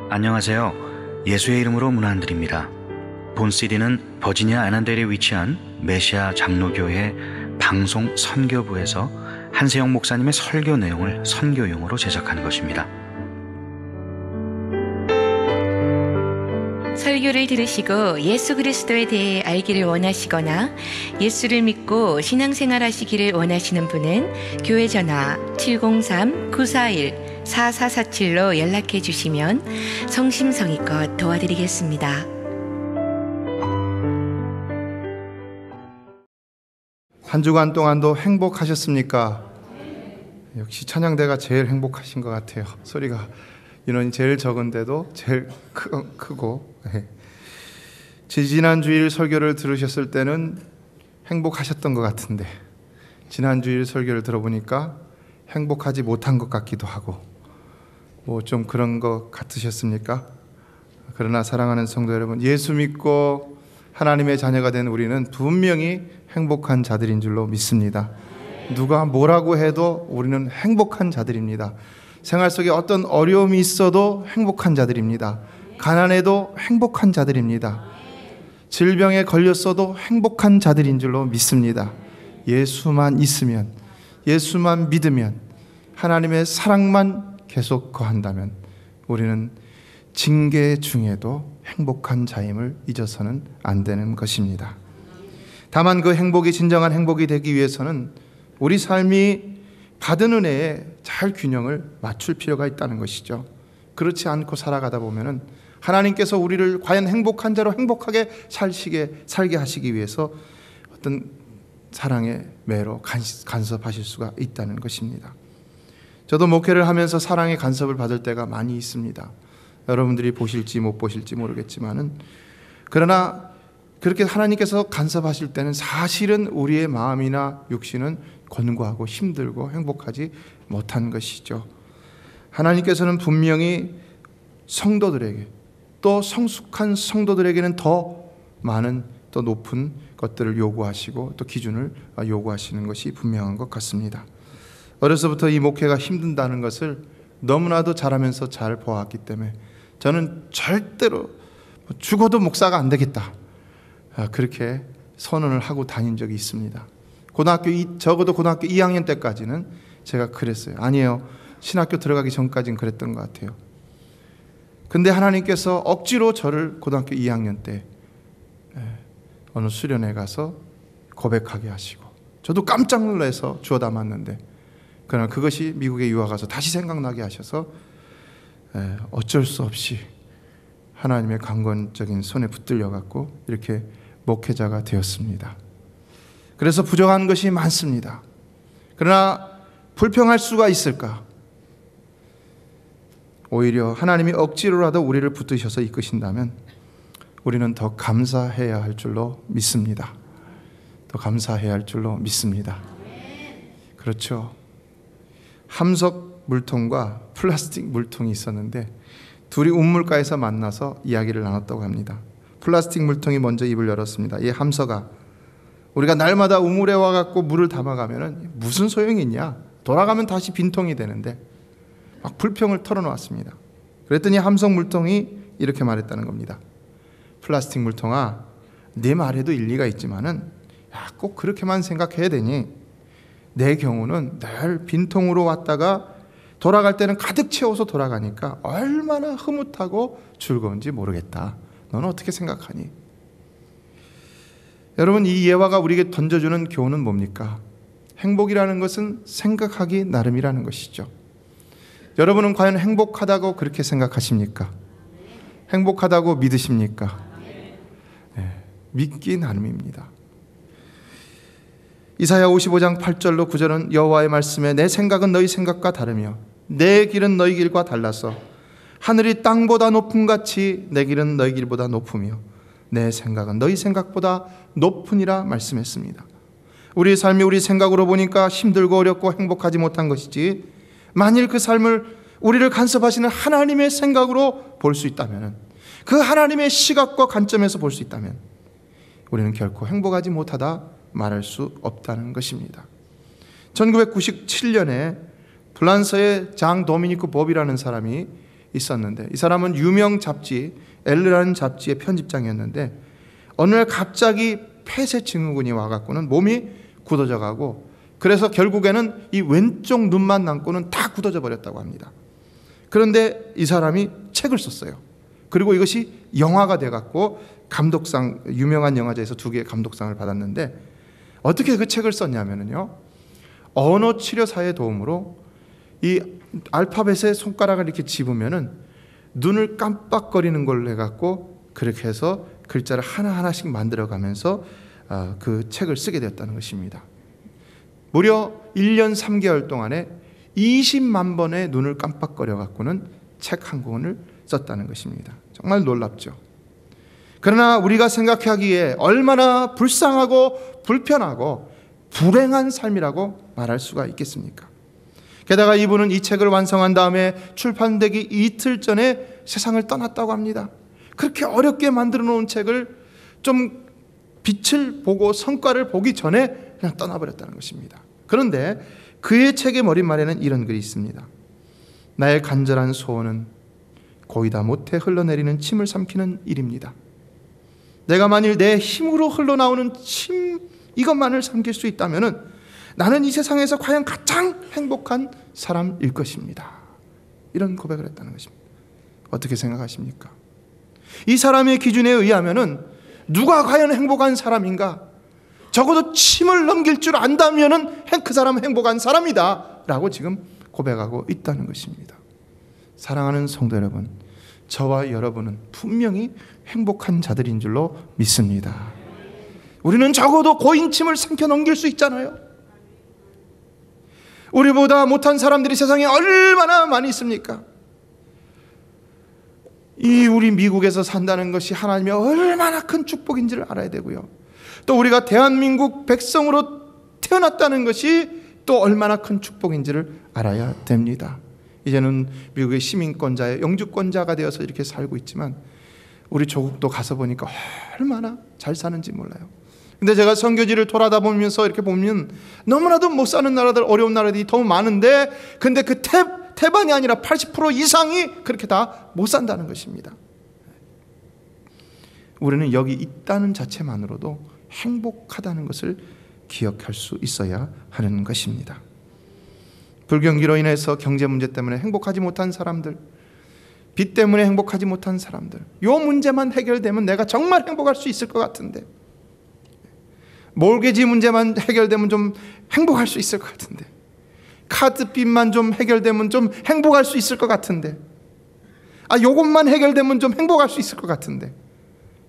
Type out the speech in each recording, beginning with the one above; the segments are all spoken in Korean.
안녕하세요. 예수의 이름으로 문안 안 드립니다. 본 CD는 버지니아 애난델에 위치한 메시아 장로교회 방송 선교부에서 한세영 목사님의 설교 내용을 선교용으로 제작한 것입니다. 설교를 들으시고 예수 그리스도에 대해 알기를 원하시거나 예수를 믿고 신앙생활 하시기를 원하시는 분은 교회 전화 703-941-4447로 연락해 주시면 성심성의껏 도와드리겠습니다. 한 주간 동안도 행복하셨습니까? 역시 찬양대가 제일 행복하신 것 같아요. 소리가 인원이 제일 적은데도 제일 크고. 지난 주일 설교를 들으셨을 때는 행복하셨던 것 같은데 지난 주일 설교를 들어보니까 행복하지 못한 것 같기도 하고 뭐 좀 그런 것 같으셨습니까? 그러나 사랑하는 성도 여러분, 예수 믿고 하나님의 자녀가 된 우리는 분명히 행복한 자들인 줄로 믿습니다. 누가 뭐라고 해도 우리는 행복한 자들입니다. 생활 속에 어떤 어려움이 있어도 행복한 자들입니다. 가난해도 행복한 자들입니다. 질병에 걸렸어도 행복한 자들인 줄로 믿습니다. 예수만 있으면, 예수만 믿으면, 하나님의 사랑만 계속 거한다면 우리는 징계 중에도 행복한 자임을 잊어서는 안 되는 것입니다. 다만 그 행복이 진정한 행복이 되기 위해서는 우리 삶이 받은 은혜에 잘 균형을 맞출 필요가 있다는 것이죠. 그렇지 않고 살아가다 보면은 하나님께서 우리를 과연 행복한 자로 행복하게 살게 하시기 위해서 어떤 사랑의 매로 간섭하실 수가 있다는 것입니다. 저도 목회를 하면서 사랑의 간섭을 받을 때가 많이 있습니다. 여러분들이 보실지 못 보실지 모르겠지만은, 그러나 그렇게 하나님께서 간섭하실 때는 사실은 우리의 마음이나 육신은 권고하고 힘들고 행복하지 못한 것이죠. 하나님께서는 분명히 성도들에게, 또 성숙한 성도들에게는 더 많은, 더 높은 것들을 요구하시고 또 기준을 요구하시는 것이 분명한 것 같습니다. 어려서부터 이 목회가 힘든다는 것을 너무나도 잘하면서 잘 보았기 때문에 저는 절대로 죽어도 목사가 안 되겠다, 그렇게 선언을 하고 다닌 적이 있습니다. 적어도 고등학교 2학년 때까지는 제가 그랬어요. 아니에요, 신학교 들어가기 전까지는 그랬던 것 같아요. 근데 하나님께서 억지로 저를 고등학교 2학년 때 어느 수련회 가서 고백하게 하시고, 저도 깜짝 놀라서 주워 담았는데, 그러나 그것이 미국에 유학 가서 다시 생각나게 하셔서 어쩔 수 없이 하나님의 강권적인 손에 붙들려 갖고 이렇게 목회자가 되었습니다. 그래서 부족한 것이 많습니다. 그러나 불평할 수가 있을까? 오히려 하나님이 억지로라도 우리를 붙드셔서 이끄신다면 우리는 더 감사해야 할 줄로 믿습니다. 더 감사해야 할 줄로 믿습니다. 그렇죠. 함석 물통과 플라스틱 물통이 있었는데 둘이 운물가에서 만나서 이야기를 나눴다고 합니다. 플라스틱 물통이 먼저 입을 열었습니다. 이 함석아, 우리가 날마다 우물에 와갖고 물을 담아가면 무슨 소용이 있냐? 돌아가면 다시 빈통이 되는데, 막 불평을 털어놓았습니다. 그랬더니 함석 물통이 이렇게 말했다는 겁니다. 플라스틱 물통아, 네 말에도 일리가 있지만은 꼭 그렇게만 생각해야 되니? 내 경우는 늘 빈통으로 왔다가 돌아갈 때는 가득 채워서 돌아가니까 얼마나 흐뭇하고 즐거운지 모르겠다. 너는 어떻게 생각하니? 여러분, 이 예화가 우리에게 던져주는 교훈은 뭡니까? 행복이라는 것은 생각하기 나름이라는 것이죠. 여러분은 과연 행복하다고 그렇게 생각하십니까? 행복하다고 믿으십니까? 네, 믿기 나름입니다. 이사야 55장 8절로 9절은 여호와의 말씀에 내 생각은 너희 생각과 다르며 내 길은 너희 길과 달라서 하늘이 땅보다 높음같이 내 길은 너희 길보다 높으며 내 생각은 너희 생각보다 높으니라 말씀했습니다. 우리의 삶이 우리 생각으로 보니까 힘들고 어렵고 행복하지 못한 것이지, 만일 그 삶을 우리를 간섭하시는 하나님의 생각으로 볼 수 있다면, 그 하나님의 시각과 관점에서 볼 수 있다면 우리는 결코 행복하지 못하다 말할 수 없다는 것입니다. 1997년에 프랑스의 장 도미니크 법이라는 사람이 있었는데, 이 사람은 유명 잡지 엘르라는 잡지의 편집장이었는데 어느 날 갑자기 폐쇄 증후군이 와갖고는 몸이 굳어져 가고, 그래서 결국에는 이 왼쪽 눈만 남고는 다 굳어져 버렸다고 합니다. 그런데 이 사람이 책을 썼어요. 그리고 이것이 영화가 돼갖고 감독상, 유명한 영화제에서 2개의 감독상을 받았는데, 어떻게 그 책을 썼냐면요, 언어 치료사의 도움으로 이 알파벳에 손가락을 이렇게 집으면은 눈을 깜빡거리는 걸로 해갖고 그렇게 해서 글자를 하나하나씩 만들어가면서 그 책을 쓰게 되었다는 것입니다. 무려 1년 3개월 동안에 20만 번의 눈을 깜빡거려 갖고는 책 한 권을 썼다는 것입니다. 정말 놀랍죠. 그러나 우리가 생각하기에 얼마나 불쌍하고 불편하고 불행한 삶이라고 말할 수가 있겠습니까? 게다가 이분은 이 책을 완성한 다음에 출판되기 이틀 전에 세상을 떠났다고 합니다. 그렇게 어렵게 만들어 놓은 책을 좀 빛을 보고 성과를 보기 전에 그냥 떠나버렸다는 것입니다. 그런데 그의 책의 머릿말에는 이런 글이 있습니다. 나의 간절한 소원은 고이다 못해 흘러내리는 침을 삼키는 일입니다. 내가 만일 내 힘으로 흘러나오는 침 이것만을 삼킬 수 있다면 나는 이 세상에서 과연 가장 행복한 사람일 것입니다. 이런 고백을 했다는 것입니다. 어떻게 생각하십니까? 이 사람의 기준에 의하면 누가 과연 행복한 사람인가? 적어도 침을 넘길 줄 안다면 그 사람은 행복한 사람이다 라고 지금 고백하고 있다는 것입니다. 사랑하는 성도 여러분, 저와 여러분은 분명히 행복한 자들인 줄로 믿습니다. 우리는 적어도 고인침을 삼켜 넘길 수 있잖아요. 우리보다 못한 사람들이 세상에 얼마나 많이 있습니까? 이 우리 미국에서 산다는 것이 하나님의 얼마나 큰 축복인지를 알아야 되고요. 또 우리가 대한민국 백성으로 태어났다는 것이 또 얼마나 큰 축복인지를 알아야 됩니다. 이제는 미국의 시민권자의 영주권자가 되어서 이렇게 살고 있지만 우리 조국도 가서 보니까 얼마나 잘 사는지 몰라요. 근데 제가 선교지를 돌아다 보면서 이렇게 보면 너무나도 못 사는 나라들, 어려운 나라들이 더 많은데, 근데 그 태반이 아니라 80% 이상이 그렇게 다 못 산다는 것입니다. 우리는 여기 있다는 자체만으로도 행복하다는 것을 기억할 수 있어야 하는 것입니다. 불경기로 인해서 경제 문제 때문에 행복하지 못한 사람들, 빚 때문에 행복하지 못한 사람들, 이 문제만 해결되면 내가 정말 행복할 수 있을 것 같은데, 몰개지 문제만 해결되면 좀 행복할 수 있을 것 같은데, 카드빚만 좀 해결되면 좀 행복할 수 있을 것 같은데, 요것만 해결되면 좀 행복할 수 있을 것 같은데,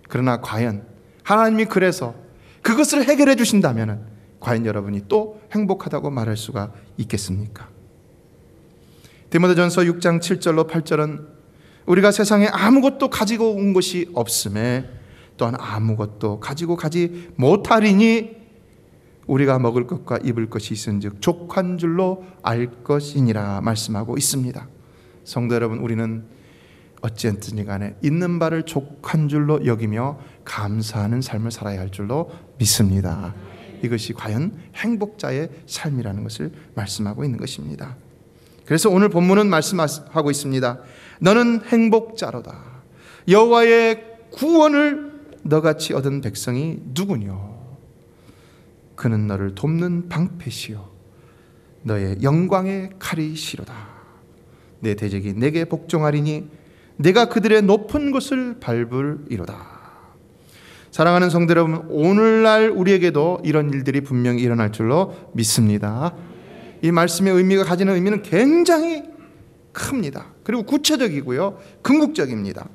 그러나 과연 하나님이 그래서 그것을 해결해 주신다면 과연 여러분이 또 행복하다고 말할 수가 있겠습니까? 디모데전서 6장 7절로 8절은 우리가 세상에 아무것도 가지고 온 것이 없음에 또한 아무것도 가지고 가지 못하리니 우리가 먹을 것과 입을 것이 있은즉 족한 줄로 알 것이니라 말씀하고 있습니다. 성도 여러분, 우리는 어찌했든지 간에 있는 바를 족한 줄로 여기며 감사하는 삶을 살아야 할 줄로 믿습니다. 이것이 과연 행복자의 삶이라는 것을 말씀하고 있는 것입니다. 그래서 오늘 본문은 말씀하고 있습니다. 너는 행복자로다. 여호와의 구원을 너같이 얻은 백성이 누구뇨? 그는 너를 돕는 방패시요 너의 영광의 칼이시로다. 내 대적이 내게 복종하리니 내가 그들의 높은 곳을 밟으리로다. 사랑하는 성도 여러분, 오늘날 우리에게도 이런 일들이 분명히 일어날 줄로 믿습니다. 이 말씀의 의미가 가지는 의미는 굉장히 큽니다. 그리고 구체적이고요, 궁극적입니다.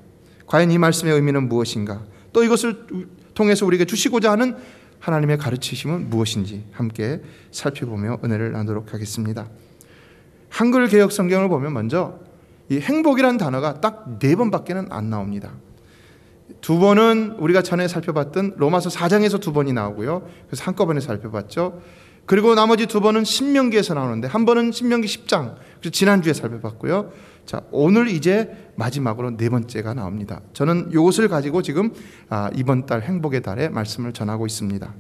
과연 이 말씀의 의미는 무엇인가? 또 이것을 통해서 우리에게 주시고자 하는 하나님의 가르치심은 무엇인지 함께 살펴보며 은혜를 나누도록 하겠습니다. 한글 개역 성경을 보면 먼저 이 행복이라는 단어가 딱 4번밖에는 안 나옵니다. 2번은 우리가 전에 살펴봤던 로마서 4장에서 2번이 나오고요. 그래서 한꺼번에 살펴봤죠. 그리고 나머지 2번은 신명기에서 나오는데 한 번은 신명기 10장, 그래서 지난주에 살펴봤고요. 자, 오늘 이제 마지막으로 4번째가 나옵니다. 저는 이것을 가지고 지금 이번 달 행복의 달에 말씀을 전하고 있습니다.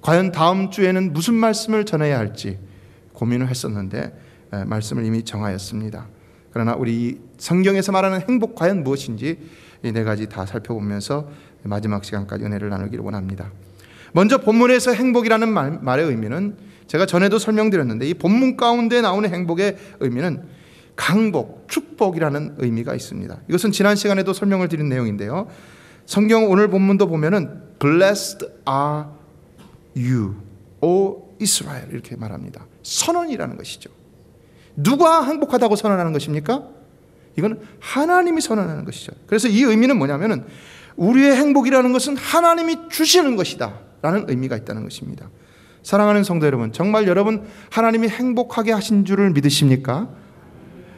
과연 다음 주에는 무슨 말씀을 전해야 할지 고민을 했었는데 말씀을 이미 정하였습니다. 그러나 우리 성경에서 말하는 행복 과연 무엇인지 이 네 가지 다 살펴보면서 마지막 시간까지 은혜를 나누기를 원합니다. 먼저 본문에서 행복이라는 말의 의미는 제가 전에도 설명드렸는데, 이 본문 가운데 나오는 행복의 의미는 강복, 축복이라는 의미가 있습니다. 이것은 지난 시간에도 설명을 드린 내용인데요, 성경 오늘 본문도 보면은 Blessed are you, O Israel, 이렇게 말합니다. 선언이라는 것이죠. 누가 행복하다고 선언하는 것입니까? 이건 하나님이 선언하는 것이죠. 그래서 이 의미는 뭐냐면은 우리의 행복이라는 것은 하나님이 주시는 것이다 라는 의미가 있다는 것입니다. 사랑하는 성도 여러분, 정말 여러분 하나님이 행복하게 하신 줄을 믿으십니까?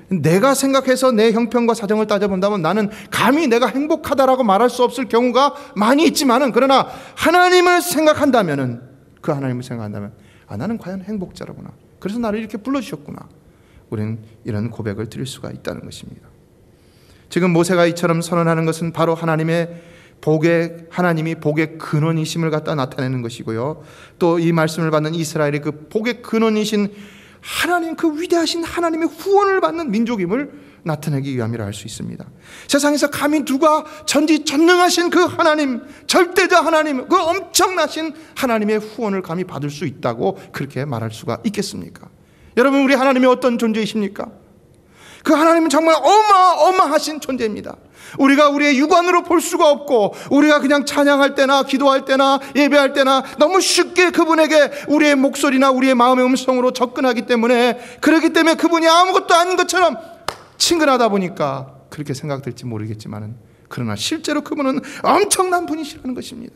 내가 생각해서 내 형편과 사정을 따져본다면 나는 감히 내가 행복하다라고 말할 수 없을 경우가 많이 있지만은, 그러나 하나님을 생각한다면은, 그 하나님을 생각한다면, 나는 과연 행복자라구나, 그래서 나를 이렇게 불러주셨구나, 우리는 이런 고백을 드릴 수가 있다는 것입니다. 지금 모세가 이처럼 선언하는 것은 바로 하나님이 복의 근원이심을 갖다 나타내는 것이고요, 또 이 말씀을 받는 이스라엘이 그 복의 근원이신 하나님, 그 위대하신 하나님의 후원을 받는 민족임을 나타내기 위함이라 할 수 있습니다. 세상에서 감히 누가 전지전능하신 그 하나님, 절대자 하나님, 그 엄청나신 하나님의 후원을 감히 받을 수 있다고 그렇게 말할 수가 있겠습니까? 여러분, 우리 하나님이 어떤 존재이십니까? 그 하나님은 정말 어마어마하신 존재입니다. 우리가 우리의 육안으로 볼 수가 없고, 우리가 그냥 찬양할 때나 기도할 때나 예배할 때나 너무 쉽게 그분에게 우리의 목소리나 우리의 마음의 음성으로 접근하기 때문에, 그렇기 때문에 그분이 아무것도 아닌 것처럼 친근하다 보니까 그렇게 생각될지 모르겠지만, 그러나 실제로 그분은 엄청난 분이시라는 것입니다.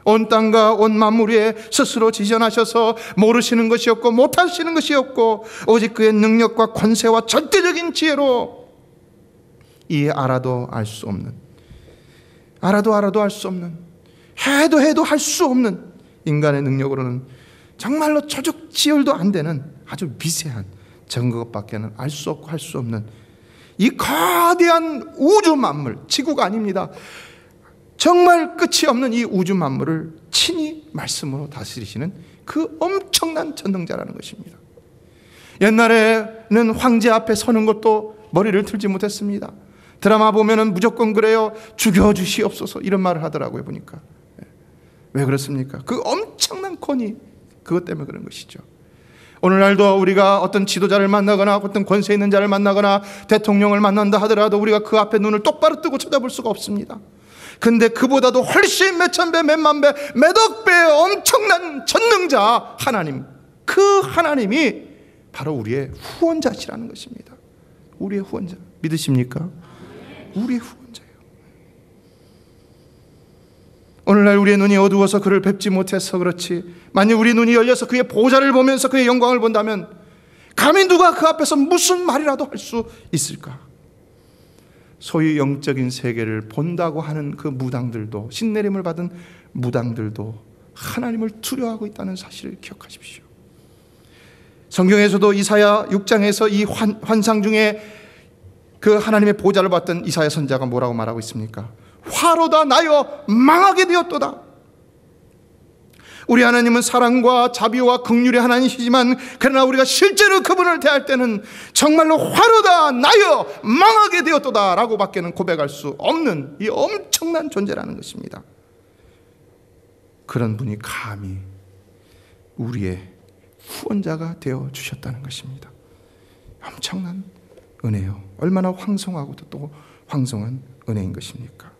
온 땅과 온 만물 위에 스스로 지전하셔서 모르시는 것이 없고 못하시는 것이 없고, 오직 그의 능력과 권세와 절대적인 지혜로 이 알아도 알 수 없는, 알아도 알 수 없는, 해도 할 수 없는 인간의 능력으로는 정말로 조직지혈도 안 되는 아주 미세한 적은 것밖에는 알 수 없고 할 수 없는 이 거대한 우주 만물, 지구가 아닙니다. 정말 끝이 없는 이 우주 만물을 친히 말씀으로 다스리시는 그 엄청난 전능자라는 것입니다. 옛날에는 황제 앞에 서는 것도 머리를 들지 못했습니다. 드라마 보면은 무조건 그래요. 죽여주시옵소서, 이런 말을 하더라고요, 보니까. 왜 그렇습니까? 그 엄청난 권위, 그것 때문에 그런 것이죠. 오늘날도 우리가 어떤 지도자를 만나거나 어떤 권세 있는 자를 만나거나 대통령을 만난다 하더라도 우리가 그 앞에 눈을 똑바로 뜨고 쳐다볼 수가 없습니다. 근데 그보다도 훨씬 몇천 배, 몇만 배, 몇억 배의 엄청난 전능자 하나님, 그 하나님이 바로 우리의 후원자시라는 것입니다. 우리의 후원자, 믿으십니까? 우리의 후원자예요. 오늘날 우리의 눈이 어두워서 그를 뵙지 못해서 그렇지, 만약 우리 눈이 열려서 그의 보좌를 보면서 그의 영광을 본다면 감히 누가 그 앞에서 무슨 말이라도 할 수 있을까? 소위 영적인 세계를 본다고 하는 그 무당들도, 신내림을 받은 무당들도 하나님을 두려워하고 있다는 사실을 기억하십시오. 성경에서도 이사야 6장에서 이 환상 중에 그 하나님의 보좌를 봤던 이사야 선지자가 뭐라고 말하고 있습니까? 화로다 나여 망하게 되었도다. 우리 하나님은 사랑과 자비와 긍휼의 하나님이시지만, 그러나 우리가 실제로 그분을 대할 때는 정말로 화로다 나여 망하게 되었도다 라고 밖에는 고백할 수 없는 이 엄청난 존재라는 것입니다. 그런 분이 감히 우리의 후원자가 되어 주셨다는 것입니다. 엄청난 은혜요. 얼마나 황송하고도 또 황송한 은혜인 것입니까?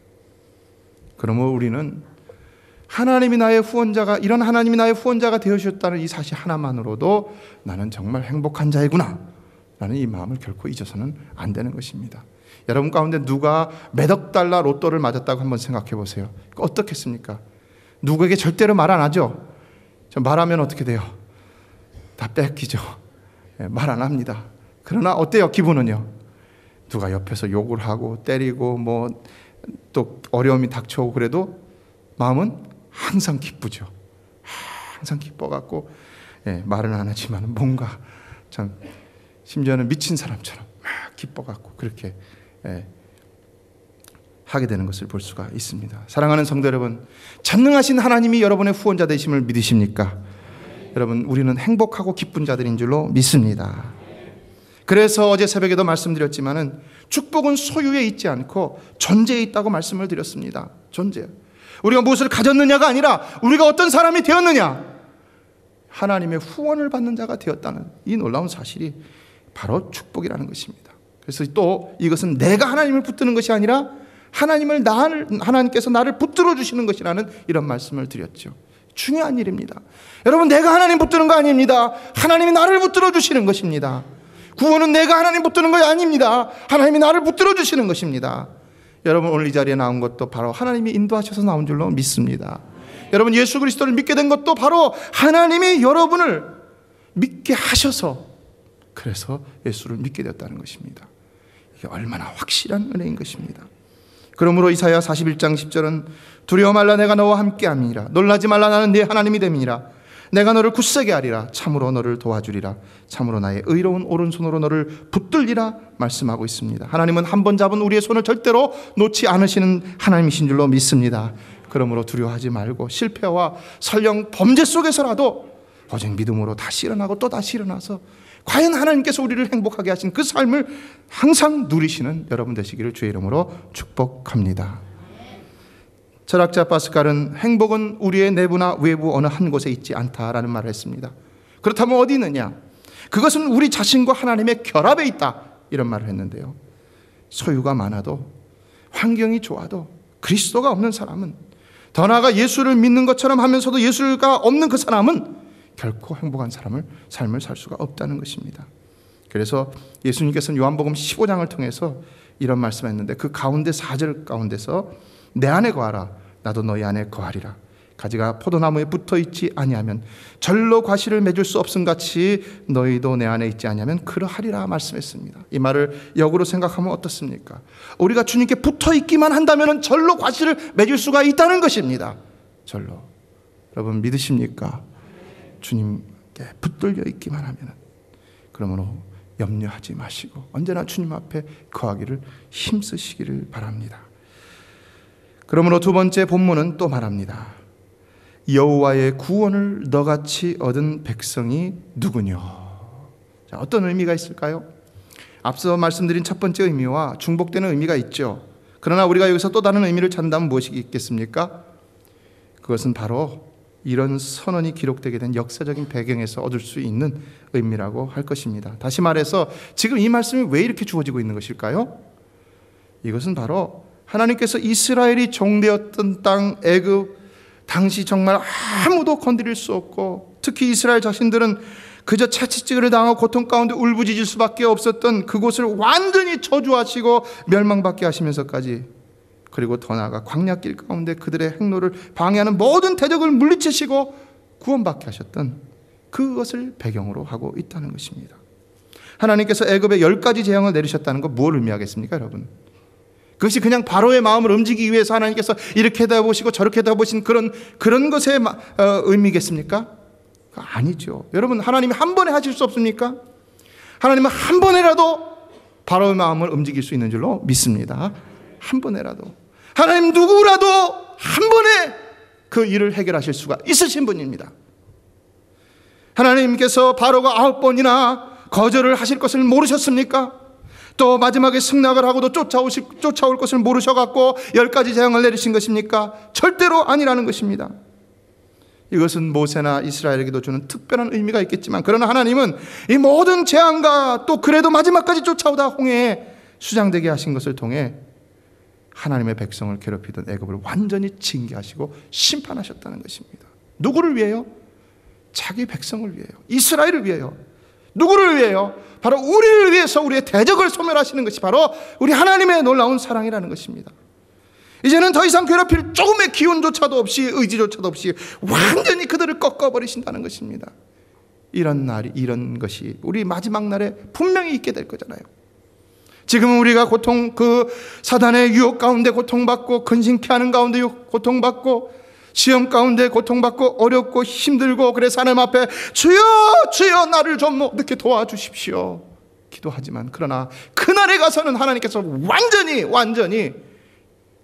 그러므로 우리는 하나님이 나의 후원자가, 이런 하나님이 나의 후원자가 되어주셨다는 이 사실 하나만으로도 나는 정말 행복한 자이구나 라는 이 마음을 결코 잊어서는 안 되는 것입니다. 여러분 가운데 누가 몇억 달러 로또를 맞았다고 한번 생각해 보세요. 어떻겠습니까? 누구에게 절대로 말 안 하죠? 말하면 어떻게 돼요? 다 뺏기죠. 말 안 합니다. 그러나 어때요? 기분은요? 누가 옆에서 욕을 하고 때리고 뭐 또 어려움이 닥쳐오고 그래도 마음은 항상 기쁘죠. 항상 기뻐갖고 말은 안 하지만 뭔가 참 심지어는 미친 사람처럼 막 기뻐갖고 그렇게 하게 되는 것을 볼 수가 있습니다. 사랑하는 성도 여러분, 전능하신 하나님이 여러분의 후원자 되심을 믿으십니까? 여러분, 우리는 행복하고 기쁜 자들인 줄로 믿습니다. 그래서 어제 새벽에도 말씀드렸지만은 축복은 소유에 있지 않고 존재에 있다고 말씀을 드렸습니다. 존재. 우리가 무엇을 가졌느냐가 아니라 우리가 어떤 사람이 되었느냐, 하나님의 후원을 받는 자가 되었다는 이 놀라운 사실이 바로 축복이라는 것입니다. 그래서 또 이것은 내가 하나님을 붙드는 것이 아니라 하나님께서 나를 붙들어 주시는 것이라는 이런 말씀을 드렸죠. 중요한 일입니다. 여러분, 내가 하나님 붙드는 거 아닙니다. 하나님이 나를 붙들어 주시는 것입니다. 구원은 내가 하나님 붙드는 것이 아닙니다. 하나님이 나를 붙들어 주시는 것입니다. 여러분, 오늘 이 자리에 나온 것도 바로 하나님이 인도하셔서 나온 줄로 믿습니다. 여러분, 예수 그리스도를 믿게 된 것도 바로 하나님이 여러분을 믿게 하셔서, 그래서 예수를 믿게 되었다는 것입니다. 이게 얼마나 확실한 은혜인 것입니다. 그러므로 이사야 41장 10절은 두려워 말라, 내가 너와 함께함이니라. 놀라지 말라, 나는 네 하나님이 됨이니라. 내가 너를 굳세게 하리라. 참으로 너를 도와주리라. 참으로 나의 의로운 오른손으로 너를 붙들리라 말씀하고 있습니다. 하나님은 한 번 잡은 우리의 손을 절대로 놓지 않으시는 하나님이신 줄로 믿습니다. 그러므로 두려워하지 말고 실패와 설령 범죄 속에서라도 오직 믿음으로 다시 일어나고 또 다시 일어나서 과연 하나님께서 우리를 행복하게 하신 그 삶을 항상 누리시는 여러분 되시기를 주의 이름으로 축복합니다. 철학자 파스칼은 행복은 우리의 내부나 외부 어느 한 곳에 있지 않다라는 말을 했습니다. 그렇다면 어디 있느냐? 그것은 우리 자신과 하나님의 결합에 있다, 이런 말을 했는데요. 소유가 많아도, 환경이 좋아도 그리스도가 없는 사람은, 더 나아가 예수를 믿는 것처럼 하면서도 예수가 없는 그 사람은 결코 행복한 삶을 살 수가 없다는 것입니다. 그래서 예수님께서는 요한복음 15장을 통해서 이런 말씀을 했는데, 그 가운데 4절 가운데서 내 안에 거하라, 나도 너희 안에 거하리라. 가지가 포도나무에 붙어있지 아니하면 절로 과실을 맺을 수 없음같이 너희도 내 안에 있지 아니하면 그러하리라 말씀했습니다. 이 말을 역으로 생각하면 어떻습니까? 우리가 주님께 붙어있기만 한다면 절로 과실을 맺을 수가 있다는 것입니다. 절로. 여러분, 믿으십니까? 주님께 붙들려 있기만 하면, 그러므로 염려하지 마시고 언제나 주님 앞에 거하기를 힘쓰시기를 바랍니다. 그러므로 두 번째 본문은 또 말합니다. 여호와의 구원을 너같이 얻은 백성이 누구뇨? 자, 어떤 의미가 있을까요? 앞서 말씀드린 첫 번째 의미와 중복되는 의미가 있죠. 그러나 우리가 여기서 또 다른 의미를 찾는다면 무엇이 있겠습니까? 그것은 바로 이런 선언이 기록되게 된 역사적인 배경에서 얻을 수 있는 의미라고 할 것입니다. 다시 말해서 지금 이 말씀이 왜 이렇게 주어지고 있는 것일까요? 이것은 바로 하나님께서 이스라엘이 종되었던 땅 애굽, 당시 정말 아무도 건드릴 수 없고, 특히 이스라엘 자신들은 그저 채찍질을 당하고 고통 가운데 울부짖을 수밖에 없었던 그곳을 완전히 저주하시고 멸망받게 하시면서까지, 그리고 더 나아가 광야길 가운데 그들의 행로를 방해하는 모든 대적을 물리치시고 구원받게 하셨던 그것을 배경으로 하고 있다는 것입니다. 하나님께서 애굽에 10가지 재앙을 내리셨다는 건 뭘 의미하겠습니까, 여러분? 그것이 그냥 바로의 마음을 움직이기 위해서 하나님께서 이렇게 해다보시고 저렇게 해다보신 그런 것의 의미겠습니까? 아니죠. 여러분, 하나님이 한 번에 하실 수 없습니까? 하나님은 한 번에라도 바로의 마음을 움직일 수 있는 줄로 믿습니다. 한 번에라도. 하나님 누구라도 한 번에 그 일을 해결하실 수가 있으신 분입니다. 하나님께서 바로가 9번이나 거절을 하실 것을 모르셨습니까? 또 마지막에 승낙을 하고도 쫓아올 것을 모르셔갖고 10가지 재앙을 내리신 것입니까? 절대로 아니라는 것입니다. 이것은 모세나 이스라엘에게도 주는 특별한 의미가 있겠지만, 그러나 하나님은 이 모든 재앙과 또 그래도 마지막까지 쫓아오다 홍해에 수장되게 하신 것을 통해 하나님의 백성을 괴롭히던 애굽을 완전히 징계하시고 심판하셨다는 것입니다. 누구를 위해요? 자기 백성을 위해요. 이스라엘을 위해요. 누구를 위해요? 바로 우리를 위해서 우리의 대적을 소멸하시는 것이 바로 우리 하나님의 놀라운 사랑이라는 것입니다. 이제는 더 이상 괴롭힐 조금의 기운조차도 없이, 의지조차도 없이 완전히 그들을 꺾어버리신다는 것입니다. 이런 것이 우리 마지막 날에 분명히 있게 될 거잖아요. 지금은 우리가 그 사단의 유혹 가운데 고통받고, 근심케 하는 가운데 고통받고, 시험 가운데 고통받고 어렵고 힘들고, 그래서 하나님 앞에 주여 주여 나를 좀 어떻게 도와주십시오 기도하지만, 그러나 그날에 가서는 하나님께서 완전히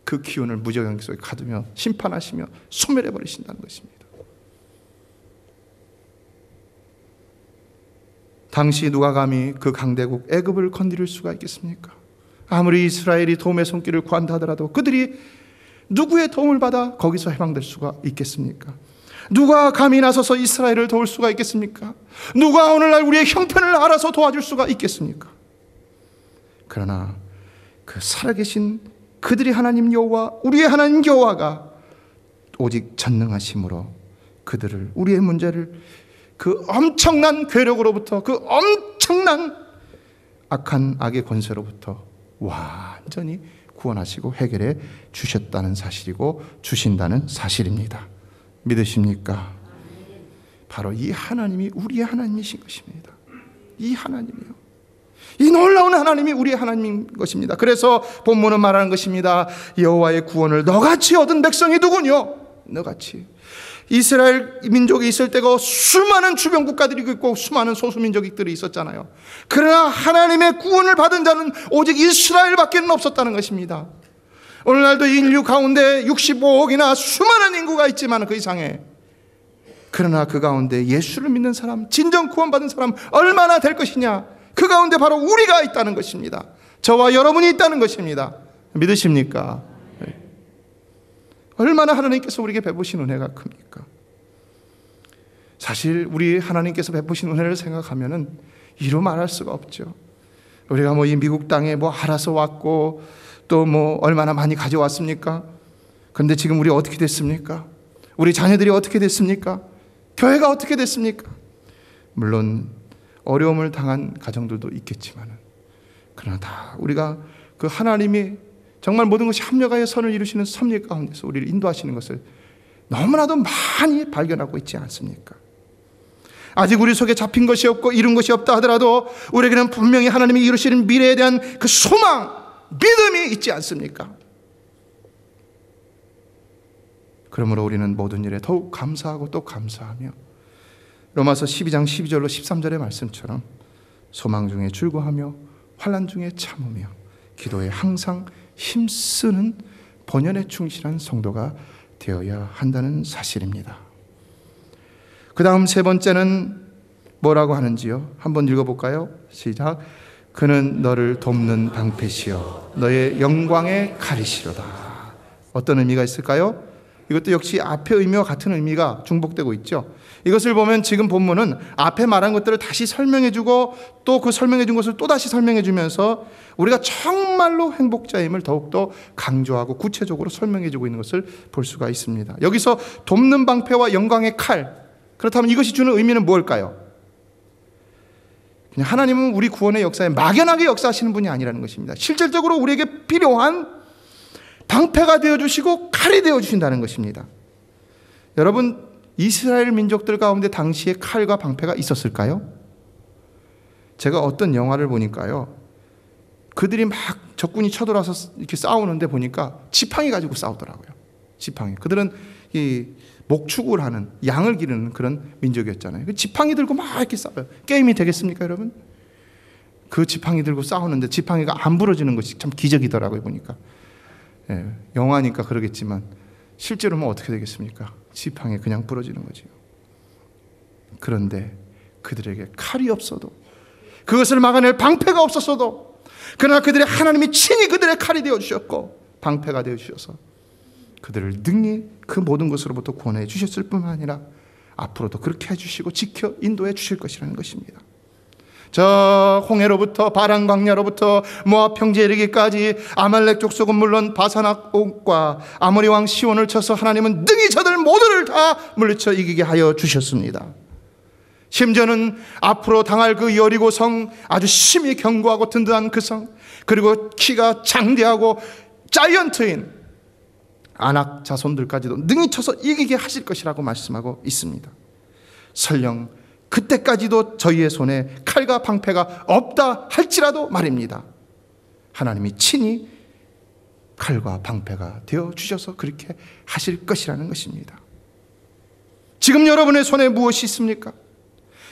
그 기운을 무저경 속에 가두며 심판하시며 소멸해 버리신다는 것입니다. 당시 누가 감히 그 강대국 애굽을 건드릴 수가 있겠습니까? 아무리 이스라엘이 도움의 손길을 구한다 하더라도 그들이 누구의 도움을 받아 거기서 해방될 수가 있겠습니까? 누가 감히 나서서 이스라엘을 도울 수가 있겠습니까? 누가 오늘날 우리의 형편을 알아서 도와줄 수가 있겠습니까? 그러나 그 살아계신 그들의 하나님 여호와, 우리의 하나님 여호와가 오직 전능하심으로 그들을, 우리의 문제를 그 엄청난 괴력으로부터, 그 엄청난 악한 악의 권세로부터 완전히 구원하시고 해결해 주셨다는 사실이고 주신다는 사실입니다. 믿으십니까? 바로 이 하나님이 우리의 하나님이신 것입니다. 이 하나님이요, 이 놀라운 하나님이 우리의 하나님인 것입니다. 그래서 본문은 말하는 것입니다. 여호와의 구원을 너같이 얻은 백성이 누구뇨? 너같이. 이스라엘 민족이 있을 때가 수많은 주변 국가들이 있고 수많은 소수민족들이 있었잖아요. 그러나 하나님의 구원을 받은 자는 오직 이스라엘밖에 없었다는 것입니다. 오늘날도 인류 가운데 65억이나 수많은 인구가 있지만 그 이상에, 그러나 그 가운데 예수를 믿는 사람, 진정 구원받은 사람 얼마나 될 것이냐? 그 가운데 바로 우리가 있다는 것입니다. 저와 여러분이 있다는 것입니다. 믿으십니까? 얼마나 하나님께서 우리에게 베푸신 은혜가 큽니까? 사실 우리 하나님께서 베푸신 은혜를 생각하면은 이루 말할 수가 없죠. 우리가 이 미국 땅에 알아서 왔고 또 얼마나 많이 가져왔습니까? 그런데 지금 우리 어떻게 됐습니까? 우리 자녀들이 어떻게 됐습니까? 교회가 어떻게 됐습니까? 물론 어려움을 당한 가정들도 있겠지만, 그러나 다 우리가 그 하나님이 정말 모든 것이 합력하여 선을 이루시는 섭리 가운데서 우리를 인도하시는 것을 너무나도 많이 발견하고 있지 않습니까? 아직 우리 속에 잡힌 것이 없고 이룬 것이 없다 하더라도 우리에게는 분명히 하나님이 이루시는 미래에 대한 그 소망, 믿음이 있지 않습니까? 그러므로 우리는 모든 일에 더욱 감사하고 또 감사하며, 로마서 12장 12절로 13절의 말씀처럼 소망 중에 즐거워하며 환난 중에 참으며 기도에 항상 힘쓰는 본연에 충실한 성도가 되어야 한다는 사실입니다. 그 다음 세 번째는 뭐라고 하는지요? 한번 읽어볼까요? 시작. 그는 너를 돕는 방패시여 너의 영광의 칼이시로다. 어떤 의미가 있을까요? 이것도 역시 앞의 의미와 같은 의미가 중복되고 있죠. 이것을 보면 지금 본문은 앞에 말한 것들을 다시 설명해주고 또 그 설명해준 것을 또 다시 설명해주면서 우리가 정말로 행복자임을 더욱더 강조하고 구체적으로 설명해주고 있는 것을 볼 수가 있습니다. 여기서 돕는 방패와 영광의 칼, 그렇다면 이것이 주는 의미는 무엇일까요? 그냥 하나님은 우리 구원의 역사에 막연하게 역사하시는 분이 아니라는 것입니다. 실질적으로 우리에게 필요한 방패가 되어주시고 칼이 되어주신다는 것입니다. 여러분, 이스라엘 민족들 가운데 당시에 칼과 방패가 있었을까요? 제가 어떤 영화를 보니까요, 그들이 막 적군이 쳐들어와서 이렇게 싸우는데 보니까 지팡이 가지고 싸우더라고요. 지팡이. 그들은 이 목축을 하는, 양을 기르는 그런 민족이었잖아요. 그 지팡이 들고 막 이렇게 싸워요. 게임이 되겠습니까, 여러분? 그 지팡이 들고 싸우는데 지팡이가 안 부러지는 것이 참 기적이더라고요, 보니까. 예, 영화니까 그러겠지만 실제로는 어떻게 되겠습니까? 지팡이 그냥 부러지는 거지요. 그런데 그들에게 칼이 없어도, 그것을 막아낼 방패가 없었어도, 그러나 그들의 하나님이 친히 그들의 칼이 되어주셨고 방패가 되어주셔서 그들을 능히 그 모든 것으로부터 구원해 주셨을 뿐만 아니라 앞으로도 그렇게 해주시고 지켜 인도해 주실 것이라는 것입니다. 저 홍해로부터 바란 광야로부터 모압 평지에 이르기까지 아말렉 족속은 물론 바산악과 아모리 왕 시온을 쳐서 하나님은 능히 저들 모두를 다 물리쳐 이기게 하여 주셨습니다. 심지어는 앞으로 당할 그 여리고 성, 아주 심히 견고하고 든든한 그 성, 그리고 키가 장대하고 자이언트인 아낙 자손들까지도 능히 쳐서 이기게 하실 것이라고 말씀하고 있습니다. 설령 그때까지도 저희의 손에 칼과 방패가 없다 할지라도 말입니다. 하나님이 친히 칼과 방패가 되어주셔서 그렇게 하실 것이라는 것입니다. 지금 여러분의 손에 무엇이 있습니까?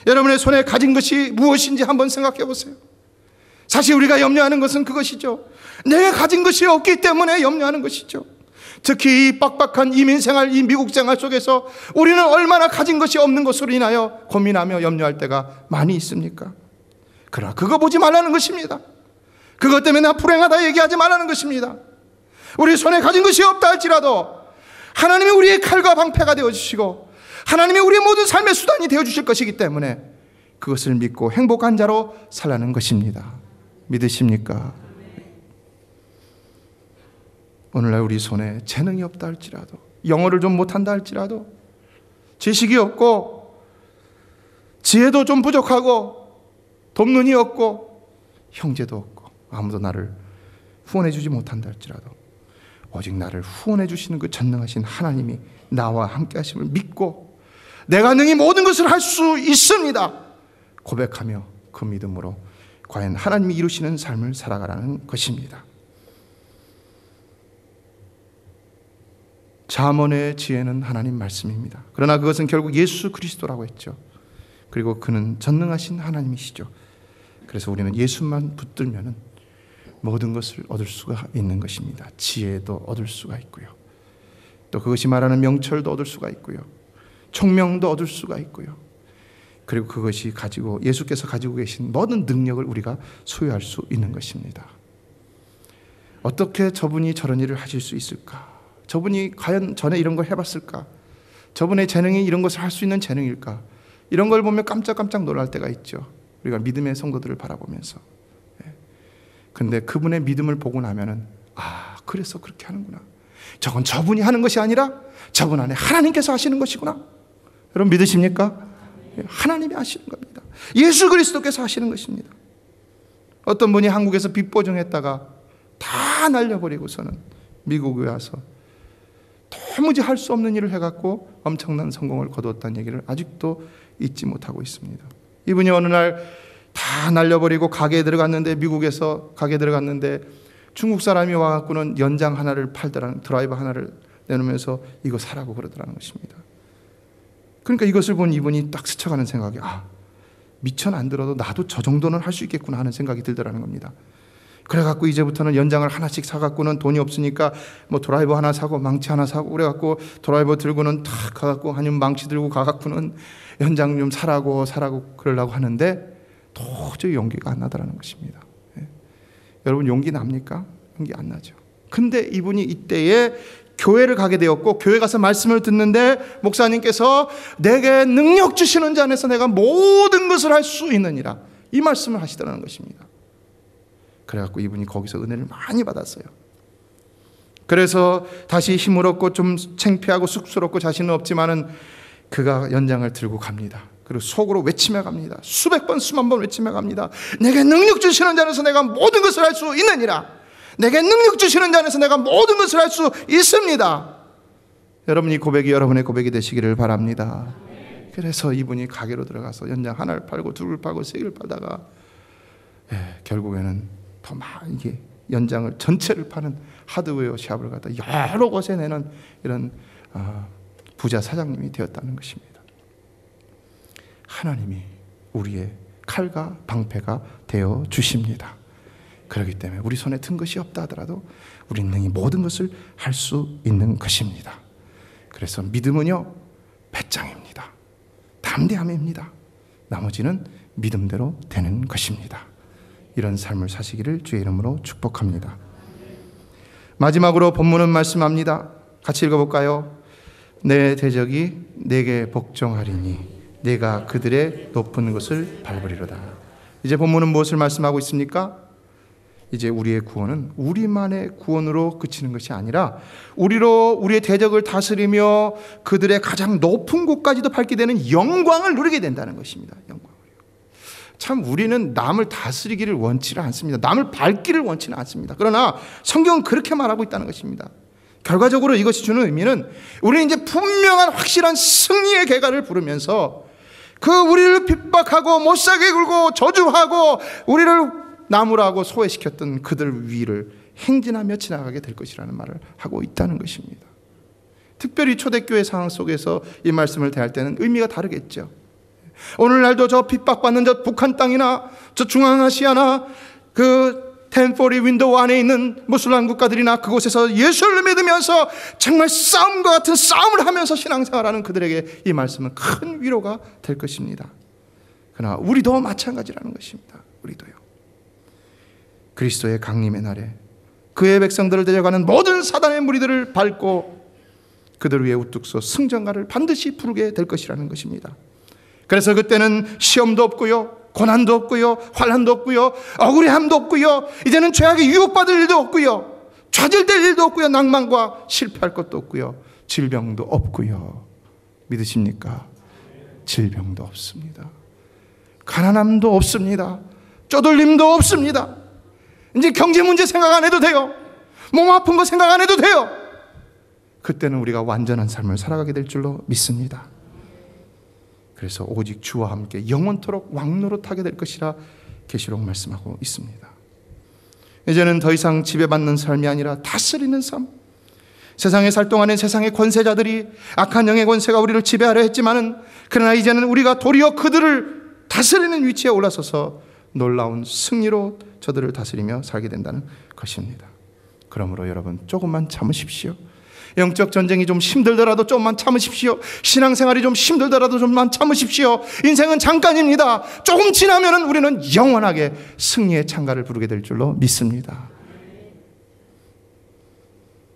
여러분의 손에 가진 것이 무엇인지 한번 생각해 보세요. 사실 우리가 염려하는 것은 그것이죠. 내가 가진 것이 없기 때문에 염려하는 것이죠. 특히 이 빡빡한 이민생활, 이 미국 생활 속에서 우리는 얼마나 가진 것이 없는 것으로 인하여 고민하며 염려할 때가 많이 있습니까? 그러나 그거 보지 말라는 것입니다. 그것 때문에 나 불행하다 얘기하지 말라는 것입니다. 우리 손에 가진 것이 없다 할지라도 하나님이 우리의 칼과 방패가 되어주시고 하나님이 우리의 모든 삶의 수단이 되어주실 것이기 때문에 그것을 믿고 행복한 자로 살라는 것입니다. 믿으십니까? 오늘날 우리 손에 재능이 없다 할지라도, 영어를 좀 못한다 할지라도, 지식이 없고 지혜도 좀 부족하고 돕는 이 없고 형제도 없고 아무도 나를 후원해 주지 못한다 할지라도 오직 나를 후원해 주시는 그 전능하신 하나님이 나와 함께 하심을 믿고 내가 능히 모든 것을 할 수 있습니다 고백하며 그 믿음으로 과연 하나님이 이루시는 삶을 살아가라는 것입니다. 잠언의 지혜는 하나님 말씀입니다. 그러나 그것은 결국 예수 그리스도라고 했죠. 그리고 그는 전능하신 하나님이시죠. 그래서 우리는 예수만 붙들면은 모든 것을 얻을 수가 있는 것입니다. 지혜도 얻을 수가 있고요. 또 그것이 말하는 명철도 얻을 수가 있고요. 총명도 얻을 수가 있고요. 그리고 그것이 가지고 예수께서 가지고 계신 모든 능력을 우리가 소유할 수 있는 것입니다. 어떻게 저분이 저런 일을 하실 수 있을까? 저분이 과연 전에 이런 걸 해봤을까? 저분의 재능이 이런 것을 할 수 있는 재능일까? 이런 걸 보면 깜짝깜짝 놀랄 때가 있죠. 우리가 믿음의 성도들을 바라보면서. 근데 그분의 믿음을 보고 나면은 그래서 그렇게 하는구나. 저건 저분이 하는 것이 아니라 저분 안에 하나님께서 하시는 것이구나. 여러분 믿으십니까? 하나님이 하시는 겁니다. 예수 그리스도께서 하시는 것입니다. 어떤 분이 한국에서 빚보증했다가 다 날려버리고서는 미국에 와서 도무지 할 수 없는 일을 해갖고 엄청난 성공을 거두었다는 얘기를 아직도 잊지 못하고 있습니다. 이분이 어느 날 다 날려버리고 가게에 들어갔는데, 미국에서 가게에 들어갔는데 중국 사람이 와갖고는 연장 하나를 팔더라는, 드라이버 하나를 내놓으면서 이거 사라고 그러더라는 것입니다. 그러니까 이것을 본 이분이 딱 스쳐가는 생각이 미천 안 들어도 나도 저 정도는 할 수 있겠구나 하는 생각이 들더라는 겁니다. 그래갖고 이제부터는 연장을 하나씩 사갖고는 돈이 없으니까 뭐 드라이버 하나 사고 망치 하나 사고 그래갖고 드라이버 들고는 탁 가갖고 아니면 망치 들고 가갖고는 연장 좀 사라고 그러려고 하는데 도저히 용기가 안 나더라는 것입니다. 여러분 용기 납니까? 용기 안 나죠. 근데 이분이 이때에 교회를 가게 되었고 교회 가서 말씀을 듣는데 목사님께서 내게 능력 주시는 자 안에서 내가 모든 것을 할 수 있느니라 이 말씀을 하시더라는 것입니다. 그래갖고 이분이 거기서 은혜를 많이 받았어요. 그래서 다시 힘을 얻고 좀 창피하고 쑥스럽고 자신은 없지만은 그가 연장을 들고 갑니다. 그리고 속으로 외치며 갑니다. 수백 번 수만 번 외치며 갑니다. 내게 능력 주시는 자 안에서 내가 모든 것을 할 수 있느니라. 내게 능력 주시는 자 안에서 내가 모든 것을 할 수 있습니다. 여러분 이 고백이 여러분의 고백이 되시기를 바랍니다. 그래서 이분이 가게로 들어가서 연장 하나를 팔고 둘을 팔고 세 개를 팔다가 결국에는 더 많이 연장을 전체를 파는 하드웨어 샵을 갖다 여러 곳에 내는 이런 부자 사장님이 되었다는 것입니다. 하나님이 우리의 칼과 방패가 되어 주십니다. 그렇기 때문에 우리 손에 든 것이 없다 하더라도 우리는 능히 모든 것을 할 수 있는 것입니다. 그래서 믿음은요 배짱입니다. 담대함입니다. 나머지는 믿음대로 되는 것입니다. 이런 삶을 사시기를 주의 이름으로 축복합니다. 마지막으로 본문은 말씀합니다. 같이 읽어볼까요? 내 대적이 내게 복종하리니 내가 그들의 높은 것을 밟으리로다. 이제 본문은 무엇을 말씀하고 있습니까? 이제 우리의 구원은 우리만의 구원으로 그치는 것이 아니라 우리의 대적을 다스리며 그들의 가장 높은 곳까지도 밟게 되는 영광을 누리게 된다는 것입니다. 영광을요. 참 우리는 남을 다스리기를 원치는 않습니다. 남을 밟기를 원치는 않습니다. 그러나 성경은 그렇게 말하고 있다는 것입니다. 결과적으로 이것이 주는 의미는 우리는 이제 분명한 확실한 승리의 계가를 부르면서 그 우리를 핍박하고 못살게 굴고 저주하고 우리를 나무라고 소외시켰던 그들 위를 행진하며 지나가게 될 것이라는 말을 하고 있다는 것입니다. 특별히 초대교회 상황 속에서 이 말씀을 대할 때는 의미가 다르겠죠. 오늘날도 저 핍박받는 저 북한 땅이나 저 중앙아시아나 그 텐포리 윈도우 안에 있는 무슬람 국가들이나 그곳에서 예수를 믿으면서 정말 싸움과 같은 싸움을 하면서 신앙생활하는 그들에게 이 말씀은 큰 위로가 될 것입니다. 그러나 우리도 마찬가지라는 것입니다. 우리도요. 그리스도의 강림의 날에 그의 백성들을 데려가는 모든 사단의 무리들을 밟고 그들 위에 우뚝 서 승전가를 반드시 부르게 될 것이라는 것입니다. 그래서 그때는 시험도 없고요, 고난도 없고요, 환난도 없고요, 억울함도 없고요, 이제는 죄악에 유혹받을 일도 없고요, 좌절될 일도 없고요, 낭만과 실패할 것도 없고요, 질병도 없고요. 믿으십니까? 질병도 없습니다. 가난함도 없습니다. 쪼들림도 없습니다. 이제 경제 문제 생각 안 해도 돼요. 몸 아픈 거 생각 안 해도 돼요. 그때는 우리가 완전한 삶을 살아가게 될 줄로 믿습니다. 그래서 오직 주와 함께 영원토록 왕노릇하게 될 것이라 계시록 말씀하고 있습니다. 이제는 더 이상 지배받는 삶이 아니라 다스리는 삶. 세상에 살 동안엔 세상의 권세자들이 악한 영의 권세가 우리를 지배하려 했지만은, 그러나 이제는 우리가 도리어 그들을 다스리는 위치에 올라서서 놀라운 승리로 저들을 다스리며 살게 된다는 것입니다. 그러므로 여러분, 조금만 참으십시오. 영적 전쟁이 좀 힘들더라도 조금만 참으십시오. 신앙생활이 좀 힘들더라도 좀만 참으십시오. 인생은 잠깐입니다. 조금 지나면 우리는 영원하게 승리의 창가를 부르게 될 줄로 믿습니다.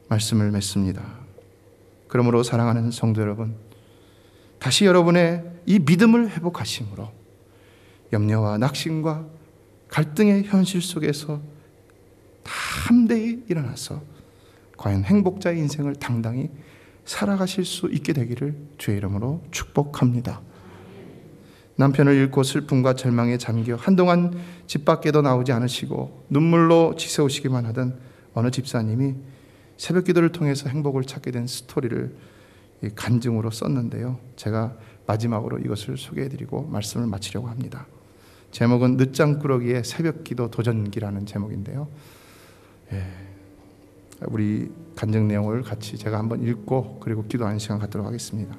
말씀을 맺습니다. 그러므로 사랑하는 성도 여러분, 다시 여러분의 이 믿음을 회복하심으로 염려와 낙심과 갈등의 현실 속에서 담대히 일어나서 과연 행복자의 인생을 당당히 살아가실 수 있게 되기를 주의 이름으로 축복합니다. 남편을 잃고 슬픔과 절망에 잠겨 한동안 집 밖에도 나오지 않으시고 눈물로 지새우시기만 하던 어느 집사님이 새벽기도를 통해서 행복을 찾게 된 스토리를 간증으로 썼는데요, 제가 마지막으로 이것을 소개해드리고 말씀을 마치려고 합니다. 제목은 늦장꾸러기의 새벽기도 도전기라는 제목인데요, 우리 간증 내용을 같이 제가 한번 읽고 그리고 기도하는 시간 갖도록 하겠습니다.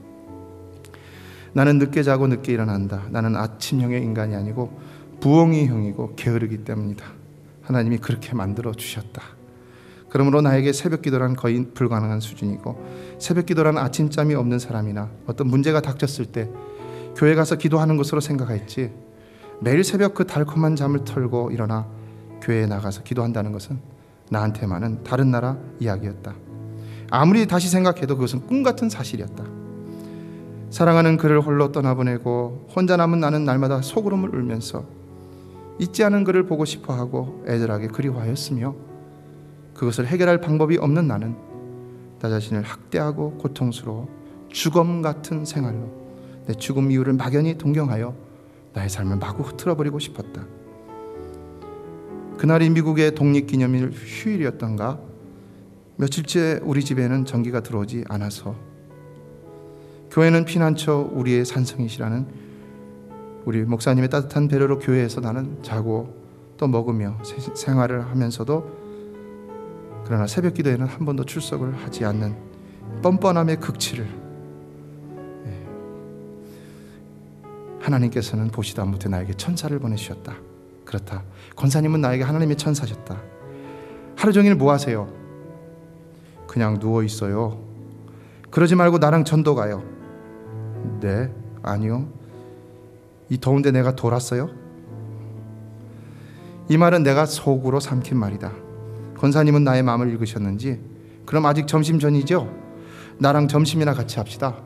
나는 늦게 자고 늦게 일어난다. 나는 아침형의 인간이 아니고 부엉이형이고 게으르기 때문이다. 하나님이 그렇게 만들어 주셨다. 그러므로 나에게 새벽기도란 거의 불가능한 수준이고, 새벽기도란 아침잠이 없는 사람이나 어떤 문제가 닥쳤을 때 교회 가서 기도하는 것으로 생각했지, 매일 새벽 그 달콤한 잠을 털고 일어나 교회에 나가서 기도한다는 것은 나한테만은 다른 나라 이야기였다. 아무리 다시 생각해도 그것은 꿈같은 사실이었다. 사랑하는 그를 홀로 떠나보내고 혼자 남은 나는 날마다 속으로물 울면서 잊지 않은 그를 보고 싶어하고 애절하게 그리워하였으며, 그것을 해결할 방법이 없는 나는 나 자신을 학대하고 고통스러워 죽음 같은 생활로 내 죽음 이유를 막연히 동경하여 나의 삶을 마구 흐트러버리고 싶었다. 그날이 미국의 독립기념일 휴일이었던가, 며칠째 우리 집에는 전기가 들어오지 않아서 교회는 피난처 우리의 산성이시라는 우리 목사님의 따뜻한 배려로 교회에서 나는 자고 또 먹으며 생활을 하면서도, 그러나 새벽 기도에는 한 번도 출석을 하지 않는 뻔뻔함의 극치를 하나님께서는 보시다 못해 나에게 천사를 보내주셨다. 그렇다. 권사님은 나에게 하나님의 천사셨다. 하루 종일 뭐 하세요? 그냥 누워 있어요. 그러지 말고 나랑 전도 가요. 네, 아니요. 이 더운데 내가 돌았어요? 이 말은 내가 속으로 삼킨 말이다. 권사님은 나의 마음을 읽으셨는지, 그럼 아직 점심 전이죠? 나랑 점심이나 같이 합시다.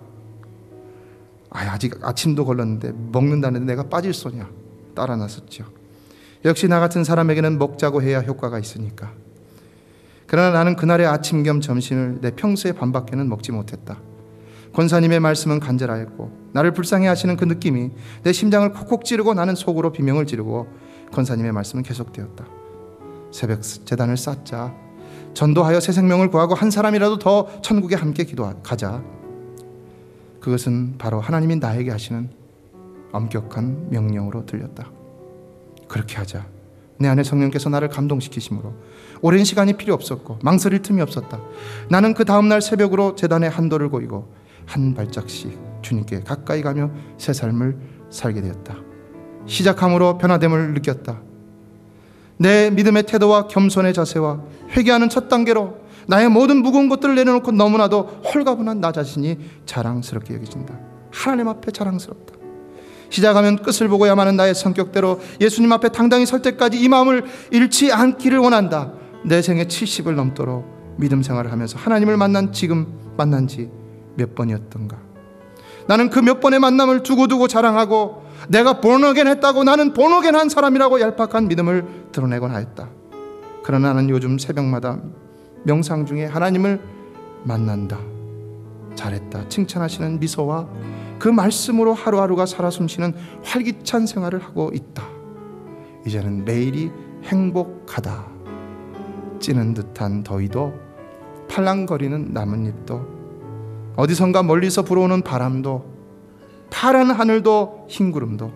아직 아침도 걸렀는데 먹는다는데 내가 빠질 소냐? 따라 나섰죠. 역시 나 같은 사람에게는 먹자고 해야 효과가 있으니까. 그러나 나는 그날의 아침 겸 점심을 내 평소의 반밖에는 먹지 못했다. 권사님의 말씀은 간절하였고, 나를 불쌍히 하시는 그 느낌이 내 심장을 콕콕 찌르고 나는 속으로 비명을 지르고 권사님의 말씀은 계속되었다. 새벽 제단을 쌓자. 전도하여 새 생명을 구하고 한 사람이라도 더 천국에 함께 가자. 그것은 바로 하나님이 나에게 하시는 엄격한 명령으로 들렸다. 그렇게 하자. 내 안에 성령께서 나를 감동시키심으로 오랜 시간이 필요 없었고 망설일 틈이 없었다. 나는 그 다음날 새벽으로 제단에 한도를 고이고 한 발짝씩 주님께 가까이 가며 새 삶을 살게 되었다. 시작함으로 변화됨을 느꼈다. 내 믿음의 태도와 겸손의 자세와 회개하는 첫 단계로 나의 모든 무거운 것들을 내려놓고 너무나도 홀가분한 나 자신이 자랑스럽게 여겨진다. 하나님 앞에 자랑스럽다. 시작하면 끝을 보고야 마는 나의 성격대로 예수님 앞에 당당히 설 때까지 이 마음을 잃지 않기를 원한다. 내 생애 70을 넘도록 믿음 생활을 하면서 하나님을 만난 지 몇 번이었던가. 나는 그 몇 번의 만남을 두고두고 자랑하고 내가 본어겐 했다고, 나는 본어겐 한 사람이라고 얄팍한 믿음을 드러내곤 하였다. 그러나 나는 요즘 새벽마다 명상 중에 하나님을 만난다, 잘했다 칭찬하시는 미소와 그 말씀으로 하루하루가 살아 숨쉬는 활기찬 생활을 하고 있다. 이제는 매일이 행복하다. 찌는 듯한 더위도, 팔랑거리는 나뭇잎도, 어디선가 멀리서 불어오는 바람도, 파란 하늘도 흰 구름도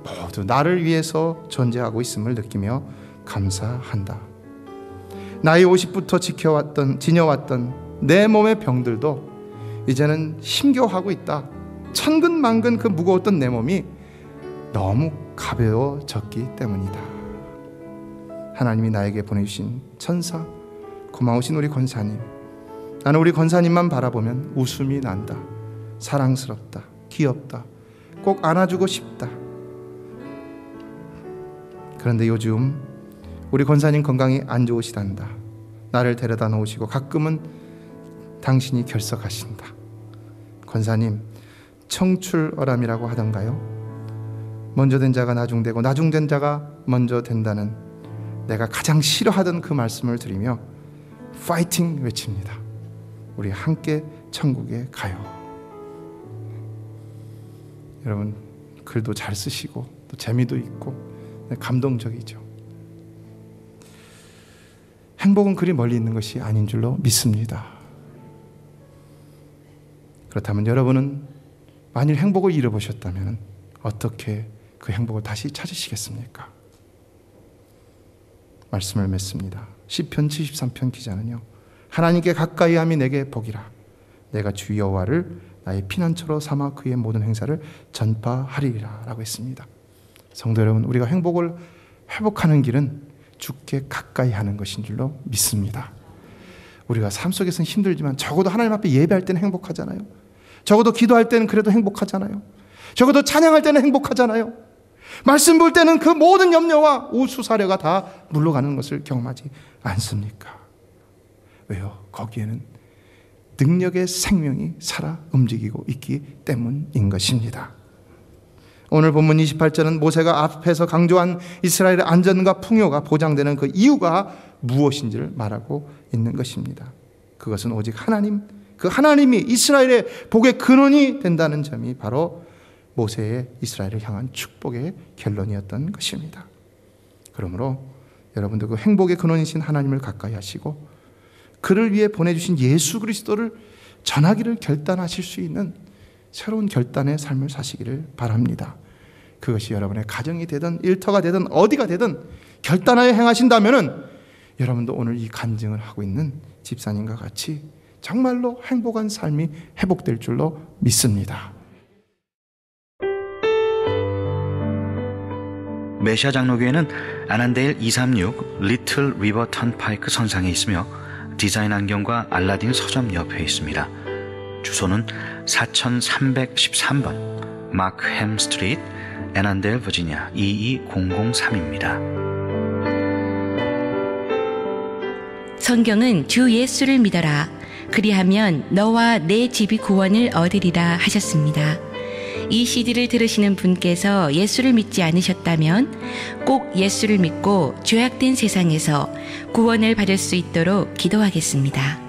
모두 나를 위해서 존재하고 있음을 느끼며 감사한다. 나이 50부터 지녀왔던 내 몸의 병들도 이제는 힘겨워하고 있다. 천근만근 그 무거웠던 내 몸이 너무 가벼워졌기 때문이다. 하나님이 나에게 보내주신 천사, 고마우신 우리 권사님, 나는 우리 권사님만 바라보면 웃음이 난다. 사랑스럽다, 귀엽다, 꼭 안아주고 싶다. 그런데 요즘 우리 권사님 건강이 안 좋으시단다. 나를 데려다 놓으시고 가끔은 당신이 결석하신다. 권사님, 청출어람이라고 하던가요? 먼저 된 자가 나중되고 나중된 자가 먼저 된다는, 내가 가장 싫어하던 그 말씀을 드리며 파이팅 외칩니다. 우리 함께 천국에 가요. 여러분, 글도 잘 쓰시고 또 재미도 있고 감동적이죠. 행복은 그리 멀리 있는 것이 아닌 줄로 믿습니다. 그렇다면 여러분은 만일 행복을 잃어보셨다면 어떻게 그 행복을 다시 찾으시겠습니까? 말씀을 맺습니다. 시편 73편 기자는요, 하나님께 가까이 함이 내게 복이라. 내가 주 여호와를 나의 피난처로 삼아 그의 모든 행사를 전파하리라 라고 했습니다. 성도 여러분, 우리가 행복을 회복하는 길은 주께 가까이 하는 것인 줄로 믿습니다. 우리가 삶 속에서는 힘들지만 적어도 하나님 앞에 예배할 때는 행복하잖아요. 적어도 기도할 때는 그래도 행복하잖아요. 적어도 찬양할 때는 행복하잖아요. 말씀 볼 때는 그 모든 염려와 우수사려가 다 물러가는 것을 경험하지 않습니까? 왜요? 거기에는 능력의 생명이 살아 움직이고 있기 때문인 것입니다. 오늘 본문 28절은 모세가 앞에서 강조한 이스라엘의 안전과 풍요가 보장되는 그 이유가 무엇인지를 말하고 있는 것입니다. 그것은 오직 하나님, 그 하나님이 이스라엘의 복의 근원이 된다는 점이 바로 모세의 이스라엘을 향한 축복의 결론이었던 것입니다. 그러므로 여러분들 그 행복의 근원이신 하나님을 가까이 하시고 그를 위해 보내주신 예수 그리스도를 전하기를 결단하실 수 있는 새로운 결단의 삶을 사시기를 바랍니다. 그것이 여러분의 가정이 되든 일터가 되든 어디가 되든 결단하여 행하신다면 여러분도 오늘 이 간증을 하고 있는 집사님과 같이 정말로 행복한 삶이 회복될 줄로 믿습니다. 메시아 장로교회는 아난데일 236 리틀 리버 턴파이크 선상에 있으며 디자인 안경과 알라딘 서점 옆에 있습니다. 주소는 4313번 마크햄 스트리트, 애난데일, 버지니아 22003입니다. 성경은 주 예수를 믿어라. 그리하면 너와 내 집이 구원을 얻으리라 하셨습니다. 이 CD를 들으시는 분께서 예수를 믿지 않으셨다면 꼭 예수를 믿고 죄악된 세상에서 구원을 받을 수 있도록 기도하겠습니다.